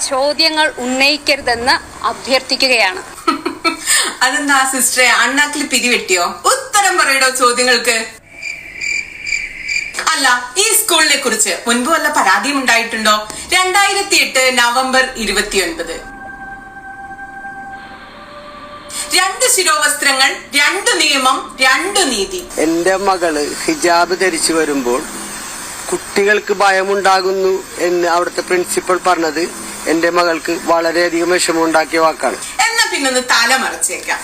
ചോദ്യങ്ങൾ ഉന്നയിക്കരുതെന്ന് അഭ്യർത്ഥിക്കുകയാണ്. അതെന്താ സിസ്റ്ററെ, അണ്ണാക്കിൽ പിരിവെട്ടിയോ? ഉത്തരം പറയടോ ചോദ്യങ്ങൾക്ക്. അല്ല, ഈ സ്കൂളിനെ കുറിച്ച് മുൻപ് വല്ല പരാതിയും ഉണ്ടായിട്ടുണ്ടോ? 2008 നവംബർ 29. 2 ശിരോവസ്ത്രങ്ങൾ, 2 നിയമം, 2 നീതി. എന്റെ മകള് ഹിജാബ് ധരിച്ചു വരുമ്പോൾ കുട്ടികൾക്ക് ഭയമുണ്ടാകുന്നു എന്ന് അവിടുത്തെ പ്രിൻസിപ്പൽ പറഞ്ഞത് എന്റെ മകൾക്ക് വളരെയധികം വിഷമമുണ്ടാക്കിയ വാക്കാണ്. എന്നാ പിന്നൊന്ന് തല മറച്ചേക്കാം.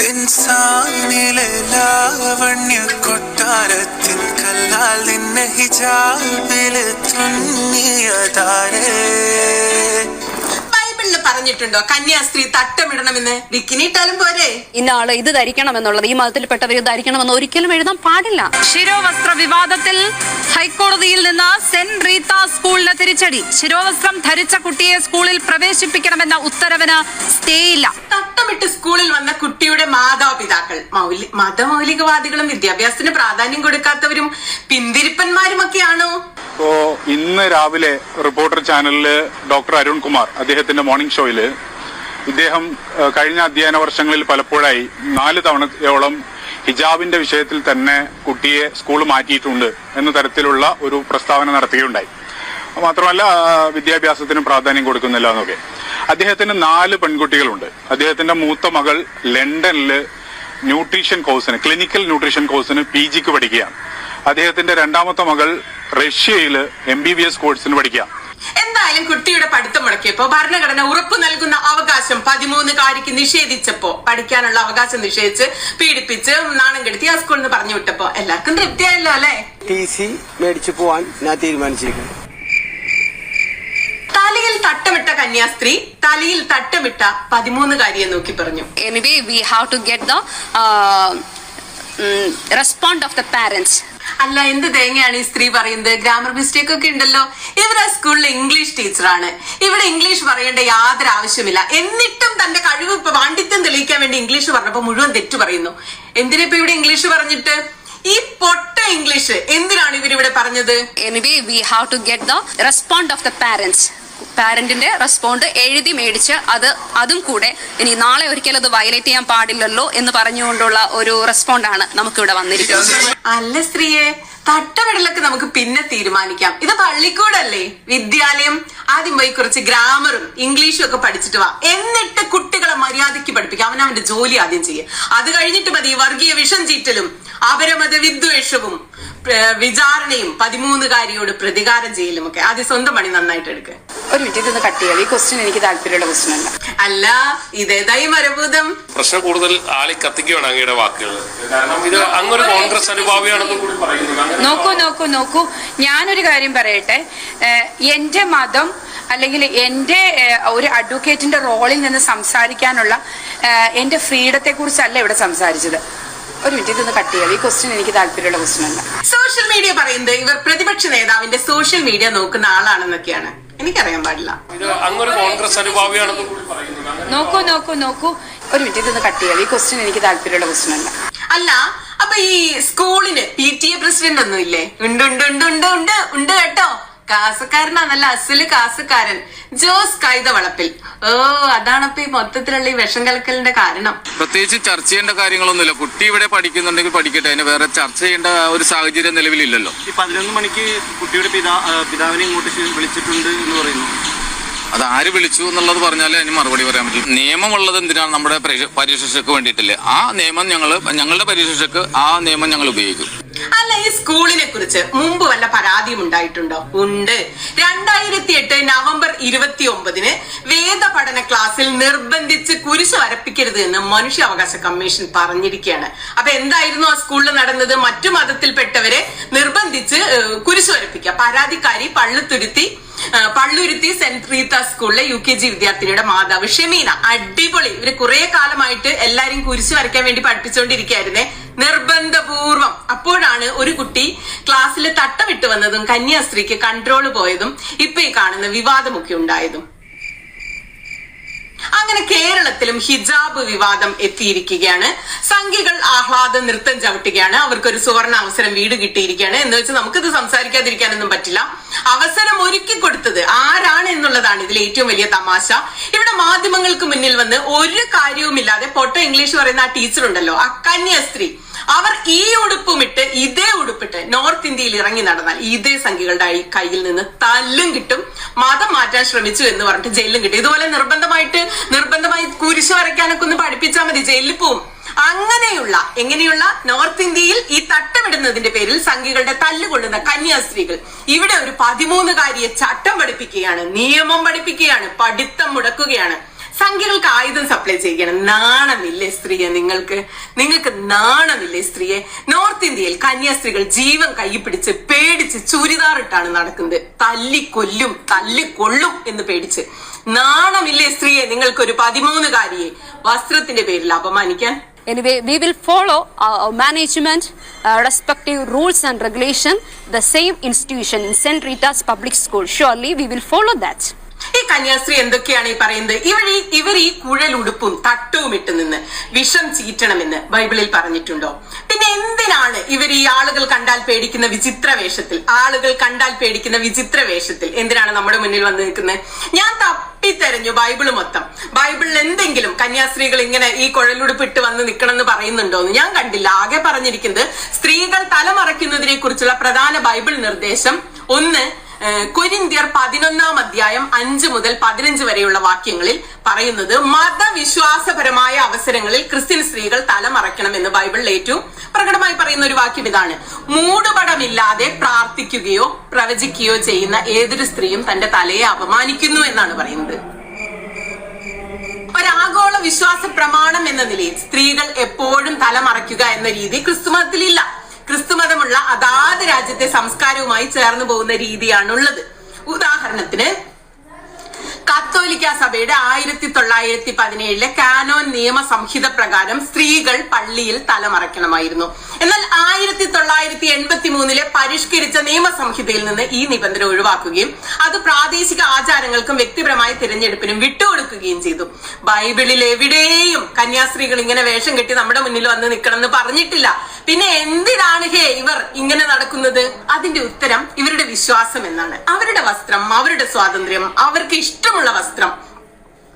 ഇൻസാനിലെ ലാവണ്യ കൊട്ടാരത്തിൽ കല്ലാൽ നിന്നെ ഹിജാബില് തുന്നിയതാരേ. ബൈബിളിൽ പറഞ്ഞിട്ടുണ്ടോ കന്യാസ്ത്രീ തട്ടമിടണമെന്ന്? ബിക്കിനിട്ടാലും പോരെ? ഇന്നാള് ഇത് ധരിക്കണമെന്നുള്ളത്, ഈ മതത്തിൽപ്പെട്ടവർ ഇത് ധരിക്കണമെന്ന് ഒരിക്കലും എഴുതാൻ പാടില്ല. ശിരോവസ്ത്ര വിവാദത്തിൽ ഹൈക്കോടതിയിൽ നിന്ന് സെന്റ് റീത്ത സ്കൂളിന് തിരിച്ചടി. ശിരോവസ്ത്രം ധരിച്ച കുട്ടിയെ സ്കൂളിൽ പ്രവേശിപ്പിക്കണമെന്ന ഉത്തരവിന് സ്റ്റേയില്ല. തട്ടമിട്ട് സ്കൂളിൽ വന്ന കുട്ടിയുടെ മാതാപിതാക്കൾ മതമൗലികവാദികളും വിദ്യാഭ്യാസത്തിന് പ്രാധാന്യം കൊടുക്കാത്തവരും പിന്തിരിപ്പന്മാരുമൊക്കെയാണോ? ഇന്ന് രാവിലെ റിപ്പോർട്ടർ ചാനലില് ഡോക്ടർ അരുൺകുമാർ അദ്ദേഹത്തിന്റെ മോർണിംഗ് ഷോയില് ഇദ്ദേഹം കഴിഞ്ഞ അധ്യയന വർഷങ്ങളിൽ പലപ്പോഴായി 4 തവണയോളം ഹിജാബിന്റെ വിഷയത്തിൽ തന്നെ കുട്ടിയെ സ്കൂൾ മാറ്റിയിട്ടുണ്ട് എന്ന തരത്തിലുള്ള ഒരു പ്രസ്താവന നടത്തുകയുണ്ടായി. മാത്രമല്ല വിദ്യാഭ്യാസത്തിന് പ്രാധാന്യം കൊടുക്കുന്നില്ല എന്നൊക്കെ. അദ്ദേഹത്തിന് 4 പെൺകുട്ടികളുണ്ട്. അദ്ദേഹത്തിന്റെ മൂത്ത മകൾ ലണ്ടനില് ന്യൂട്രീഷൻ കോഴ്സിന്, ക്ലിനിക്കൽ ന്യൂട്രീഷൻ കോഴ്സിന് PGക്ക് പഠിക്കുകയാണ്. അദ്ദേഹത്തിന്റെ രണ്ടാമത്തെ മകൾ റഷ്യയില് MBBS കോഴ്സിന് പഠിക്കുക. എന്തായാലും കുട്ടിയുടെ പഠിത്തം മുടക്കിയപ്പോ ഭരണഘടന ഉറപ്പു നൽകുന്ന അവകാശം 13-കാരിക്ക് നിഷേധിച്ചപ്പോ, പഠിക്കാനുള്ള അവകാശം നിഷേധിച്ച് പീഡിപ്പിച്ച് നാണം കെടുത്തി ആ സ്കൂളിൽ നിന്ന് പറഞ്ഞു വിട്ടപ്പോ എല്ലാവർക്കും തൃപ്തിയായല്ലോ അല്ലെ? TC മേടിച്ചു പോവാൻ ഞാൻ തീരുമാനിച്ചിരിക്കുന്നു. തലയിൽ തട്ടമിട്ട കന്യാസ്ത്രീ തലയിൽ തട്ടമിട്ട 13-കാരിയെ നോക്കി പറഞ്ഞു. Anyway, we have to get the response of the parents. അല്ല, എന്ത് തേങ്ങയാണ് ഈ സ്ത്രീ പറയുന്നത്? ഗ്രാമർ മിസ്റ്റേക്ക് ഒക്കെ ഉണ്ടല്ലോ. ഇവരെ സ്കൂളിലെ ഇംഗ്ലീഷ് ടീച്ചറാണ്. ഇവിടെ ഇംഗ്ലീഷ് പറയേണ്ട യാതൊരു ആവശ്യമില്ല. എന്നിട്ടും തന്റെ കഴിവ് പാണ്ഡിത്യം തെളിയിക്കാൻ വേണ്ടി ഇംഗ്ലീഷ് പറഞ്ഞപ്പോ മുഴുവൻ തെറ്റു പറയുന്നു. എന്തിനാ ഇപ്പൊ ഇവിടെ ഇംഗ്ലീഷ് പറഞ്ഞിട്ട്? ഈ പൊട്ട ഇംഗ്ലീഷ് എന്തിനാണ് ഇവരിവിടെ പറഞ്ഞത്? Anyway, we have to get the response of the parents. പാരന്റിന്റെ റെസ്പോണ്ട് എഴുതി മേടിച്ച് അതും കൂടെ ഇനി നാളെ ഒരിക്കലും അത് വയലേറ്റ് ചെയ്യാൻ പാടില്ലല്ലോ എന്ന് പറഞ്ഞുകൊണ്ടുള്ള ഒരു റെസ്പോണ്ടാണ് നമുക്കിവിടെ വന്നിരിക്കുന്നത്. അല്ല സ്ത്രീയെ, തട്ടമിടലൊക്കെ നമുക്ക് പിന്നെ തീരുമാനിക്കാം. ഇത് പള്ളിക്കൂടല്ലേ, വിദ്യാലയം. ആദ്യം പോയി കുറച്ച് ഗ്രാമറും ഇംഗ്ലീഷും ഒക്കെ പഠിച്ചിട്ട് വാ. എന്നിട്ട് കുട്ടികളെ മര്യാദയ്ക്ക് പഠിപ്പിക്കാം. അവനവന്റെ ജോലി ആദ്യം ചെയ്യും. അത് കഴിഞ്ഞിട്ട് മതി വർഗീയ വിഷം ചീറ്റലും അപരമത വിദ്വേഷവും വിചാരണയും 13-കാരിയോട് പ്രതികാരം ചെയ്യലും ഒക്കെ. ആദ്യം സ്വന്തം പണി നന്നായിട്ട് എടുക്കുക. ഒരു മിനിറ്റ്, ഇതൊന്ന് കട്ട് ചെയ്യാം. ഈ ക്വസ്റ്റ്യൻ എനിക്ക് താല്പര്യമുള്ള ക്വസ്റ്റ്യൻ അല്ല. അല്ല, ഇതേതായി മരഭൂതം? പ്രശ്നം കൂടുതൽ ആളി കത്തിക്കുകയാണ് അങ്ങയുടെ വാക്കുകൾ. കാരണം ഇത് അങ്ങൊരു കോൺഗ്രസ് അനുഭാവിയാണെന്ന് കൂടി പറയുന്നു. നോക്കൂ, ഞാനൊരു കാര്യം പറയട്ടെ. എന്റെ മതം അല്ലെങ്കിൽ എന്റെ ഒരു അഡ്വക്കേറ്റിന്റെ റോളിൽ നിന്ന് സംസാരിക്കാനുള്ള എന്റെ ഫ്രീഡത്തെ കുറിച്ചല്ല ഇവിടെ സംസാരിച്ചത്. ഒരു മിനിറ്റ്, ഇതൊന്ന് കട്ട് ചെയ്യാം. ഈ ക്വസ്റ്റ്യൻ എനിക്ക് താല്പര്യമുള്ള ക്വസ്റ്റ്യൻ അല്ല. സോഷ്യൽ മീഡിയ പറയുന്നത് ഇവർ പ്രതിപക്ഷ നേതാവിന്റെ സോഷ്യൽ മീഡിയ നോക്കുന്ന ആളാണെന്നൊക്കെയാണ്. എനിക്കറിയാൻ പാടില്ല. ഇത് അങ്ങൊരു കോൺഗ്രസ് അനുഭാവിയാണെന്ന് കൂടി പറയുന്നു. നോക്കൂ, ഒരു മിനിറ്റ്, ഇതൊന്ന് കട്ട് ചെയ്യാം. ഈ ക്വസ്റ്റ്യൻ എനിക്ക് താല്പര്യമുള്ള ക്വസ്റ്റ്യൻ അല്ല. അല്ല, അപ്പൊ ഈ സ്കൂളിന് PTA പ്രസിഡന്റ് ഒന്നും ഇല്ലേ? ഉണ്ട് കേട്ടോ. കാസക്കാരനാ, നല്ല അസല് കാസക്കാരൻ, ജോസ് കൈതവളപ്പിൽ. അതാണപ്പോ ഈ മൊത്തത്തിലുള്ള ഈ വിഷം കലക്കലിന്റെ കാരണം. പ്രത്യേകിച്ച് ചർച്ച ചെയ്യേണ്ട കാര്യങ്ങളൊന്നുമില്ല. കുട്ടി ഇവിടെ പഠിക്കുന്നുണ്ടെങ്കിൽ പഠിക്കട്ടെ, അതിന് വേറെ ചർച്ച ചെയ്യേണ്ട ഒരു സാഹചര്യം നിലവിലില്ലല്ലോ. ഈ 11 മണിക്ക് കുട്ടിയുടെ പിതാവിനെ ഇങ്ങോട്ട് വിളിച്ചിട്ടുണ്ട് എന്ന് പറയുന്നു. അത് ആര് വിളിച്ചു എന്നുള്ളത് പറഞ്ഞാലേ അതിന് മറുപടി പറയാൻ പറ്റും. നിയമമുള്ളത് എന്തിനാണ്? നമ്മുടെ പരീക്ഷയ്ക്ക് വേണ്ടിയിട്ടില്ലേ? ആ നിയമം ഞങ്ങളുടെ പരീക്ഷയ്ക്ക് ആ നിയമം ഞങ്ങൾ ഉപയോഗിക്കും. അല്ല, ഈ സ്കൂളിനെ കുറിച്ച് മുമ്പ് വല്ല പരാതിയും ഉണ്ടായിട്ടുണ്ടോ? ഉണ്ട്. 2008 നവംബർ 29 വേദ പഠന ക്ലാസ്സിൽ നിർബന്ധിച്ച് കുരിശ് വരപ്പിക്കരുത് എന്ന് മനുഷ്യാവകാശ കമ്മീഷൻ പറഞ്ഞിരിക്കുകയാണ്. അപ്പൊ എന്തായിരുന്നു ആ സ്കൂളിൽ നടന്നത്? മറ്റു മതത്തിൽപ്പെട്ടവരെ നിർബന്ധിച്ച് കുരിശ് വരപ്പിക്കുക. പരാതിക്കാരി പള്ളുരുത്തി സെന്റ് റീത്ത സ്കൂളിലെ UKG വിദ്യാർത്ഥിനിയുടെ മാതാവ് ഷെമീന. അടിപൊളി. ഇവര് കുറെ കാലമായിട്ട് എല്ലാരും കുരിശ് വരയ്ക്കാൻ വേണ്ടി പഠിപ്പിച്ചുകൊണ്ടിരിക്കുകയായിരുന്നേ, നിർബന്ധപൂർവം. അപ്പോഴാണ് ഒരു കുട്ടി ക്ലാസ്സിൽ തട്ടമിട്ട് വന്നതും കന്യാസ്ത്രീക്ക് കൺട്രോൾ പോയതും ഇപ്പൊ ഈ കാണുന്ന വിവാദമൊക്കെ ഉണ്ടായതും. അങ്ങനെ കേരളത്തിലും ഹിജാബ് വിവാദം എത്തിയിരിക്കുകയാണ്. സംഘികൾ ആഹ്ലാദ നൃത്തം ചവിട്ടുകയാണ്. അവർക്കൊരു സുവർണ അവസരം വീട് കിട്ടിയിരിക്കുകയാണ് എന്ന് വെച്ച് നമുക്കിത് സംസാരിക്കാതിരിക്കാനൊന്നും പറ്റില്ല. അവസരം ഒരുക്കി കൊടുത്തത് ആരാണ് എന്നുള്ളതാണ് ഇതിൽ ഏറ്റവും വലിയ തമാശ. ഇവിടെ മാധ്യമങ്ങൾക്ക് മുന്നിൽ വന്ന് ഒരു കാര്യവുമില്ലാതെ പൊട്ട ഇംഗ്ലീഷ് പറയുന്ന ആ ടീച്ചർ ഉണ്ടല്ലോ, ആ കന്യാസ്ത്രീ, അവർ ഈ ഉടുപ്പുമിട്ട് ഇതേ ഉടുപ്പിട്ട് നോർത്ത് ഇന്ത്യയിൽ ഇറങ്ങി നടന്നാൽ ഇതേ സംഘികളുടെ കയ്യിൽ നിന്ന് തല്ലും കിട്ടും. മതം മാറ്റാൻ ശ്രമിച്ചു എന്ന് പറഞ്ഞിട്ട് ജയിലിലും കിട്ടും. ഇതുപോലെ നിർബന്ധമായി കുരിശ് വരയ്ക്കാനൊക്കെ ഒന്ന് പഠിപ്പിച്ചാൽ മതി, ജയിലിൽ പോവും. എങ്ങനെയുള്ള നോർത്ത് ഇന്ത്യയിൽ ഈ തട്ടമിടുന്നതിന്റെ പേരിൽ സംഘികളുടെ തല്ലുകൊള്ളുന്ന കന്യാസ്ത്രീകൾ ഇവിടെ ഒരു 13കാരിയെ ചട്ടം പഠിപ്പിക്കുകയാണ്, നിയമം പഠിപ്പിക്കുകയാണ്, പഠിത്തം മുടക്കുകയാണ്. സംഖ്യകൾക്ക് ആയുധം സപ്ലൈ ചെയ്യണം. നാണമില്ലേ സ്ത്രീയെ? നിങ്ങൾക്ക് നാണമില്ലേ സ്ത്രീയെ? നോർത്ത് ഇന്ത്യയിൽ കന്യാസ്ത്രീകൾ ജീവൻ കൈപിടിച്ച് പേടിച്ച് ചുരിദാറിട്ടാണ് നടക്കുന്നത്. തല്ലിക്കൊള്ളും എന്ന് പേടിച്ച്. നാണമില്ലേ സ്ത്രീയെ? നിങ്ങൾക്കൊരു 13കാരിയെ വസ്ത്രത്തിന്റെ പേരിൽ അപമാനിക്കാൻ? Anyway, we will follow our management, respective rules and regulation, the same institution in St. Rita's Public School. Surely we will follow that. ഈ കന്യാസ്ത്രീ എന്തൊക്കെയാണ് ഈ പറയുന്നത്? ഇവർ ഈ കുഴലുടുപ്പും തട്ടവും ഇട്ട് നിന്ന് വിഷം ചീറ്റണമെന്ന് ബൈബിളിൽ പറഞ്ഞിട്ടുണ്ടോ? പിന്നെ എന്തിനാണ് ഇവർ ഈ ആളുകൾ കണ്ടാൽ പേടിക്കുന്ന വിചിത്ര വേഷത്തിൽ എന്തിനാണ് നമ്മുടെ മുന്നിൽ വന്ന് നിൽക്കുന്നത്? ഞാൻ തപ്പിത്തെരഞ്ഞു ബൈബിള് മൊത്തം. ബൈബിളിൽ എന്തെങ്കിലും കന്യാസ്ത്രീകൾ ഇങ്ങനെ ഈ കുഴലുടുപ്പിട്ട് വന്ന് നിൽക്കണം എന്ന് പറയുന്നുണ്ടോന്ന് ഞാൻ കണ്ടില്ല. ആകെ പറഞ്ഞിരിക്കുന്നത് സ്ത്രീകൾ തലമറയ്ക്കുന്നതിനെ കുറിച്ചുള്ള പ്രധാന ബൈബിൾ നിർദ്ദേശം 1 കൊരിന്ത്യർ 11-ാം അധ്യായം 5 മുതൽ 15 വരെയുള്ള വാക്യങ്ങളിൽ പറയുന്നത് മതവിശ്വാസപരമായ അവസരങ്ങളിൽ ക്രിസ്ത്യൻ സ്ത്രീകൾ തലമറയ്ക്കണം എന്ന് ബൈബിളിൽ ഏറ്റവും പ്രകടമായി പറയുന്ന ഒരു വാക്യം ഇതാണ്: മൂടുപടമില്ലാതെ പ്രാർത്ഥിക്കുകയോ പ്രവചിക്കുകയോ ചെയ്യുന്ന ഏതൊരു സ്ത്രീയും തന്റെ തലയെ അപമാനിക്കുന്നു എന്നാണ് പറയുന്നത്. ഒരാഗോള വിശ്വാസ പ്രമാണം എന്ന നിലയിൽ സ്ത്രീകൾ എപ്പോഴും തലമറയ്ക്കുക എന്ന രീതി ക്രിസ്തുമതത്തിലില്ല. ക്രിസ്തുമതമുള്ള അതാത് രാജ്യത്തെ സംസ്കാരവുമായി ചേർന്ന് പോകുന്ന രീതിയാണുള്ളത്. ഉദാഹരണത്തിന് കത്തോലിക്ക സഭയുടെ 1917 കാനോൻ നിയമ സംഹിത പ്രകാരം സ്ത്രീകൾ പള്ളിയിൽ തലമറയ്ക്കണമായിരുന്നു. എന്നാൽ 1983 പരിഷ്കരിച്ച നിയമസംഹിതയിൽ നിന്ന് ഈ നിബന്ധന ഒഴിവാക്കുകയും അത് പ്രാദേശിക ആചാരങ്ങൾക്കും വ്യക്തിപരമായ തിരഞ്ഞെടുപ്പിനും വിട്ടുകൊടുക്കുകയും ചെയ്തു. ബൈബിളിൽ എവിടെയും കന്യാസ്ത്രീകൾ ഇങ്ങനെ വേഷം കെട്ടി നമ്മുടെ മുന്നിൽ വന്ന് നിൽക്കണം എന്ന് പറഞ്ഞിട്ടില്ല. പിന്നെ എന്തിനാണ് ഇവർ ഇങ്ങനെ നടക്കുന്നത്? അതിന്റെ ഉത്തരം ഇവരുടെ വിശ്വാസം എന്നാണ്. അവരുടെ വസ്ത്രം, അവരുടെ സ്വാതന്ത്ര്യം, അവർക്ക് ഇഷ്ടമുള്ള വസ്ത്രം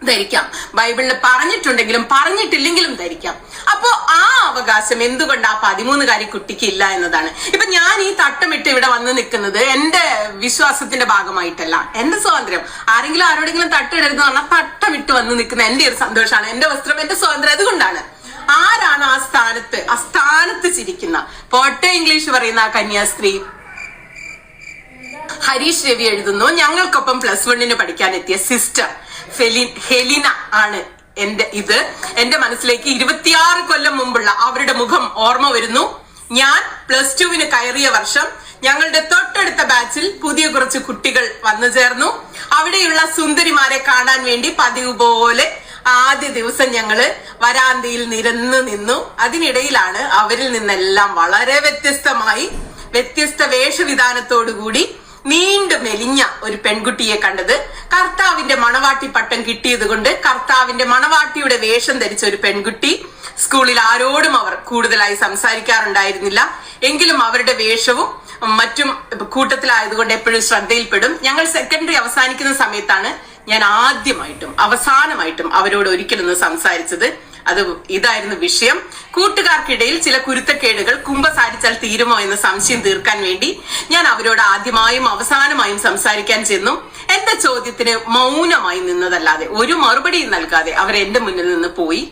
ധരിക്കാം. ബൈബിളിൽ പറഞ്ഞിട്ടുണ്ടെങ്കിലും പറഞ്ഞിട്ടില്ലെങ്കിലും ധരിക്കാം. അപ്പോ ആ അവകാശം എന്തുകൊണ്ട് ആ 13കാരി കുട്ടിക്ക് ഇല്ല എന്നതാണ്. ഇപ്പൊ ഞാൻ ഈ തട്ടമിട്ട് ഇവിടെ വന്ന് നിൽക്കുന്നത് എന്റെ വിശ്വാസത്തിന്റെ ഭാഗമായിട്ടല്ല, എന്റെ സ്വാതന്ത്ര്യം. ആരോടെങ്കിലും തട്ടിടരുതെന്ന് പറഞ്ഞാൽ തട്ടമിട്ട് വന്ന് നിൽക്കുന്ന എന്റെ ഒരു സന്തോഷമാണ്, എന്റെ വസ്ത്രം, എന്റെ സ്വാതന്ത്ര്യം. അതുകൊണ്ടാണ്. ആരാണ് ആ സ്ഥാനത്ത് ചിരിക്കുന്ന പോട്ടെ ഇംഗ്ലീഷ് പറയുന്ന ആ കന്യാസ്ത്രീ? ഹരീഷ് രവി എഴുതുന്നു, ഞങ്ങൾക്കൊപ്പം +1 പഠിക്കാൻ എത്തിയ സിസ്റ്റർ ഹെലിന ആണ് എന്റെ മനസ്സിലേക്ക് 26 കൊല്ലം മുമ്പുള്ള അവരുടെ മുഖം ഓർമ്മ വരുന്നു. ഞാൻ +2 കയറിയ വർഷം ഞങ്ങളുടെ തൊട്ടടുത്ത ബാച്ചിൽ പുതിയ കുറച്ച് കുട്ടികൾ വന്നു ചേർന്നു. അവിടെയുള്ള സുന്ദരിമാരെ കാണാൻ വേണ്ടി പതിവ് പോലെ ആദ്യ ദിവസം ഞങ്ങള് വരാന്തയിൽ നിരന്നു നിന്നു. അതിനിടയിലാണ് അവരിൽ നിന്നെല്ലാം വളരെ വ്യത്യസ്ത വേഷവിധാനത്തോടുകൂടി നീണ്ടു മെലിഞ്ഞ ഒരു പെൺകുട്ടിയെ കണ്ടത്. കർത്താവിന്റെ മണവാട്ടി പട്ടം കിട്ടിയത് കൊണ്ട് കർത്താവിന്റെ മണവാട്ടിയുടെ വേഷം ധരിച്ച ഒരു പെൺകുട്ടി. സ്കൂളിൽ ആരോടും അവർ കൂടുതലായി സംസാരിക്കാറുണ്ടായിരുന്നില്ല. എങ്കിലും അവരുടെ വേഷവും മറ്റും കൂട്ടത്തിലായതുകൊണ്ട് എപ്പോഴും ശ്രദ്ധയിൽപ്പെടും. ഞങ്ങൾ സെക്കൻഡറി അവസാനിക്കുന്ന സമയത്താണ് ഞാൻ ആദ്യമായിട്ടും അവസാനമായിട്ടും അവരോട് ഒരിക്കലൊന്ന് സംസാരിച്ചത്. ഇതായിരുന്നു വിഷയം. കൂട്ടുകാർക്കിടയിൽ ചില കുരുത്തക്കേടുകൾ കുമ്പസാരിച്ചാൽ തീരുമോ എന്ന സംശയം തീർക്കാൻ വേണ്ടി ഞാൻ അവരോട് ആദ്യമായും അവസാനമായും സംസാരിക്കാൻ ചെന്നു. എന്റെ ചോദ്യത്തിന് മൗനമായി നിന്നതല്ലാതെ ഒരു മറുപടിയും നൽകാതെ അവർ എന്റെ മുന്നിൽ നിന്ന് പോയി.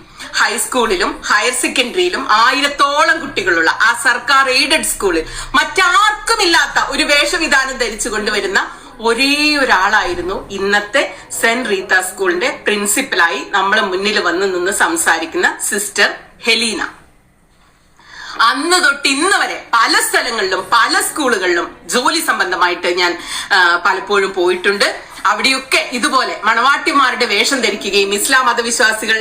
ഹൈസ്കൂളിലും ഹയർ സെക്കൻഡറിയിലും 1000-ഓളം കുട്ടികളുള്ള ആ സർക്കാർ എയ്ഡഡ് സ്കൂളിൽ മറ്റാർക്കുമില്ലാത്ത ഒരു വേഷവിധാനം ധരിച്ചു കൊണ്ടുവരുന്ന ഒരേ ഒരാളായിരുന്നു ഇന്നത്തെ സെന്റ് റീത്ത സ്കൂളിന്റെ പ്രിൻസിപ്പലായി നമ്മളെ മുന്നിൽ വന്ന് നിന്ന് സംസാരിക്കുന്ന സിസ്റ്റർ ഹെലീന. അന്ന് തൊട്ട് ഇന്ന് വരെ പല സ്ഥലങ്ങളിലും പല സ്കൂളുകളിലും ജോലി സംബന്ധമായിട്ട് ഞാൻ പലപ്പോഴും പോയിട്ടുണ്ട്. അവിടെയൊക്കെ ഇതുപോലെ മണവാട്ടിമാരുടെ വേഷം ധരിക്കുകയും ഇസ്ലാം മതവിശ്വാസികൾ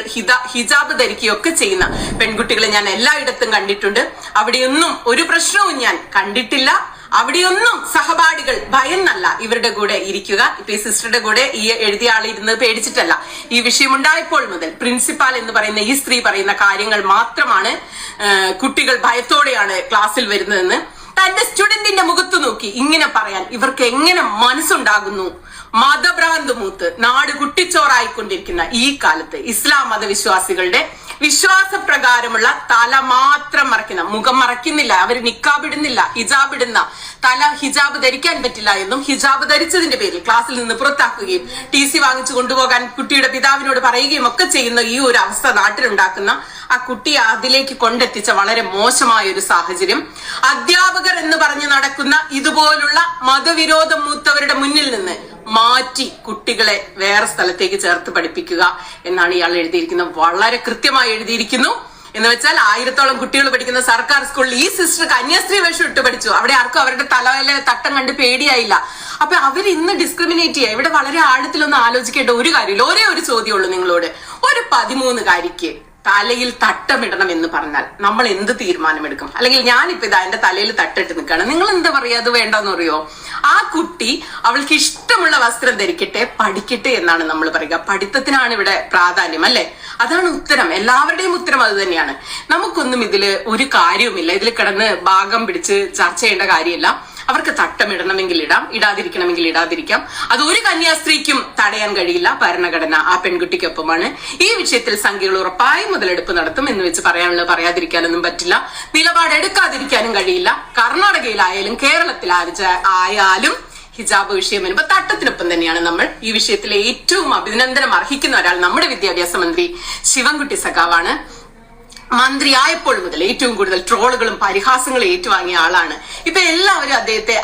ഹിജാബ് ധരിക്കുകയും ഒക്കെ ചെയ്യുന്ന പെൺകുട്ടികളെ ഞാൻ എല്ലായിടത്തും കണ്ടിട്ടുണ്ട്. അവിടെയൊന്നും ഒരു പ്രശ്നവും ഞാൻ കണ്ടിട്ടില്ല. അവിടെയൊന്നും സഹപാഠികൾ ഭയന്നല്ല ഇവരുടെ കൂടെ ഇരിക്കുക. ഇപ്പൊ ഈ സിസ്റ്ററുടെ കൂടെ ഈ എഴുതിയ ആളിരുന്നത് പേടിച്ചിട്ടല്ല. ഈ വിഷയം ഉണ്ടായപ്പോൾ മുതൽ പ്രിൻസിപ്പാൾ എന്ന് പറയുന്ന ഈ സ്ത്രീ പറയുന്ന കാര്യങ്ങൾ മാത്രമാണ് കുട്ടികൾ ഭയത്തോടെയാണ് ക്ലാസ്സിൽ വരുന്നതെന്ന്. തന്റെ സ്റ്റുഡന്റിന്റെ മുഖത്ത് നോക്കി ഇങ്ങനെ പറയാൻ ഇവർക്ക് എങ്ങനെ മനസ്സുണ്ടാകുന്നു? മതഭ്രാന്ത് മൂത്ത് നാട് കുട്ടിച്ചോറായിക്കൊണ്ടിരിക്കുന്ന ഈ കാലത്ത് ഇസ്ലാം മതവിശ്വാസികളുടെ വിശ്വാസപ്രകാരമുള്ള തല മാത്രം മറയ്ക്കുന്ന, മുഖം മറയ്ക്കുന്നില്ല, അവർ നിക്കാബ് ഇടുന്നില്ല, ഹിജാബ് ഇടുന്ന, തല ഹിജാബ് ധരിക്കാൻ പറ്റില്ല എന്നും ഹിജാബ് ധരിച്ചതിന്റെ പേരിൽ ക്ലാസ്സിൽ നിന്ന് പുറത്താക്കുകയും TC വാങ്ങിച്ചു കൊണ്ടുപോകാൻ കുട്ടിയുടെ പിതാവിനോട് പറയുകയും ഒക്കെ ചെയ്യുന്ന ഈ ഒരു അവസ്ഥ നാട്ടിലുണ്ടാക്കുന്ന ആ കുട്ടിയെ അതിലേക്ക് കൊണ്ടെത്തിച്ച വളരെ മോശമായ ഒരു സാഹചര്യം അധ്യാപകർ എന്ന് പറഞ്ഞ് നടക്കുന്ന ഇതുപോലുള്ള മതവിരോധം മൂത്തവരുടെ മുന്നിൽ നിന്ന് മാറ്റി കുട്ടികളെ വേറെ സ്ഥലത്തേക്ക് ചേർത്ത് പഠിപ്പിക്കുക എന്നാണ് ഇയാൾ എഴുതിയിരിക്കുന്നത്. വളരെ കൃത്യമായി എഴുതിയിരിക്കുന്നു. എന്ന് വെച്ചാൽ 1000-ഓളം കുട്ടികൾ പഠിക്കുന്ന സർക്കാർ സ്കൂളിൽ ഈ സിസ്റ്റർ കന്യാസ്ത്രീ വേഷം ഇട്ട് പഠിച്ചു. അവിടെ ആർക്കും അവരുടെ തലയിലെ തട്ടം കണ്ട് പേടിയായില്ല. അപ്പൊ അവർ ഇന്ന് ഡിസ്ക്രിമിനേറ്റ് ചെയ്യുക. ഇവിടെ വളരെ ആഴത്തിലൊന്നും ആലോചിക്കേണ്ട ഒരു കാര്യമില്ല. ഒരേ ഒരു ചോദ്യമുള്ളൂ നിങ്ങളോട്. ഒരു 13-കാരിക്ക് തലയിൽ തട്ടമിടണം എന്ന് പറഞ്ഞാൽ നമ്മൾ എന്ത് തീരുമാനമെടുക്കും? അല്ലെങ്കിൽ ഞാനിപ്പോ ഇതാ എന്റെ തലയിൽ തട്ടിട്ട് നിൽക്കുകയാണ്, നിങ്ങൾ എന്താ പറയാ? അത് വേണ്ടെന്ന് പറയോ? ആ കുട്ടി അവൾക്ക് ഇഷ്ടമുള്ള വസ്ത്രം ധരിക്കട്ടെ, പഠിക്കട്ടെ എന്നാണ് നമ്മൾ പറയുക. പഠിത്തത്തിനാണ് ഇവിടെ പ്രാധാന്യം, അല്ലെ? അതാണ് ഉത്തരം. എല്ലാവരുടെയും ഉത്തരം അത് തന്നെയാണ്. നമുക്കൊന്നും ഇതില് ഒരു കാര്യവുമില്ല. ഇതിൽ കിടന്ന് ഭാഗം പിടിച്ച് ചർച്ച ചെയ്യേണ്ട കാര്യമില്ല. അവർക്ക് തട്ടമിടണമെങ്കിൽ ഇടാം, ഇടാതിരിക്കണമെങ്കിൽ ഇടാതിരിക്കാം. അത് ഒരു കന്യാസ്ത്രീക്കും തടയാൻ കഴിയില്ല. ഭരണഘടന ആ പെൺകുട്ടിക്കൊപ്പമാണ്. ഈ വിഷയത്തിൽ സംഖ്യകൾ ഉറപ്പായും മുതലെടുപ്പ് നടത്തും എന്ന് വെച്ച് പറയാതിരിക്കാനൊന്നും പറ്റില്ല. നിലപാടെടുക്കാതിരിക്കാനും കഴിയില്ല. കർണാടകയിലായാലും കേരളത്തിലായാലും ഹിജാബ് വിഷയം വരുമ്പോ തട്ടത്തിനൊപ്പം തന്നെയാണ് നമ്മൾ. ഈ വിഷയത്തിലെ ഏറ്റവും അഭിനന്ദനം അർഹിക്കുന്ന ഒരാൾ നമ്മുടെ വിദ്യാഭ്യാസ മന്ത്രി ശിവൻകുട്ടി സഖാവാണ്. മന്ത്രിയായപ്പോൾ മുതൽ ഏറ്റവും കൂടുതൽ ട്രോളുകളും പരിഹാസങ്ങളും ഏറ്റുവാങ്ങിയ ആളാണ്. ഇപ്പൊ എല്ലാവരും അദ്ദേഹത്തെ